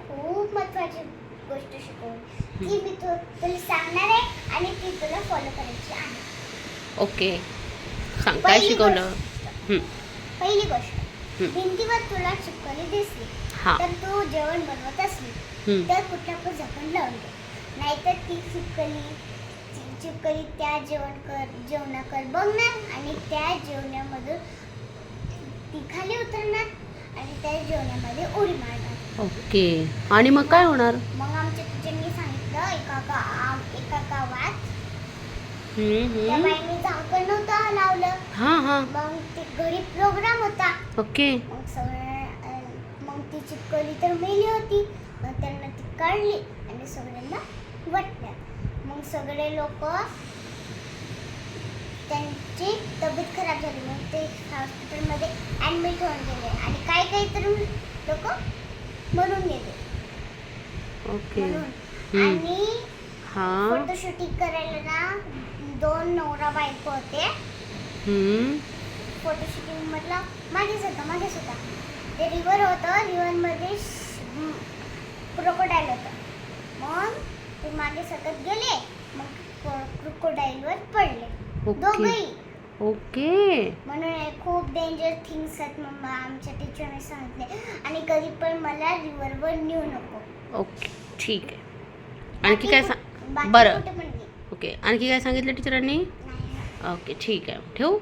खूप महत्त्वाची गोष्ट शिकवली ती मी तुला सांगणार आहे आणि ती तुला फॉलो करायची आहे. ओके, सांग काय शिकवलं. पहिली गोष्ट, भिंतीवर तुला चिपकली दिसली हां. तर तू जेवण बनवत असली तर कुठला पण झाकण लावून दे, नाहीतर ती चिपकली त्या जेवणाकर बघणार आणि त्या जेवणामधून ती खाली उतरणार आणि त्या जेवणामध्ये उडी मारणार. ओके, आणि मग काय होणार. मग आमच्या टीचरनी सांगितलं एका गावात त्या बाईने झाकण नव्हतं लावलं. मग ते घरी प्रोग्राम होता. ओके. मग ती चिपकली तर मेली होती. मग त्यांना ती काढली आणि सगळ्यांना वाटल्या. मग सगळे लोक त्यांची तब्येत खराब झाली. मग ते हॉस्पिटलमध्ये ॲडमिट होऊन गेले आणि काही तर लोक मरून गेले. ओके. आणि हां. फोटोशूटिंग करायला ना 2 नवरा बायको होते. फोटोशूटिंग म्हटलं मागेच होता. ते रिव्हर होतं, रिव्हरमध्ये क्रोकोडाईल होतं. मग ते मागे सतत गेले, मग क्रोकोडाईलवर पडले दोघंही. ओके. म्हणून खूप डेंजर थिंग्स आहेत मम्मा आमच्या टीचरने सांगितले आणि कधी पण मला रिव्हरवर नेऊ नको. ओके, ठीक आहे. आणखी काय बरं. ओके, आणखी काय सांगितलं टीचरांनी. ओके, ठीक आहे, ठेवू.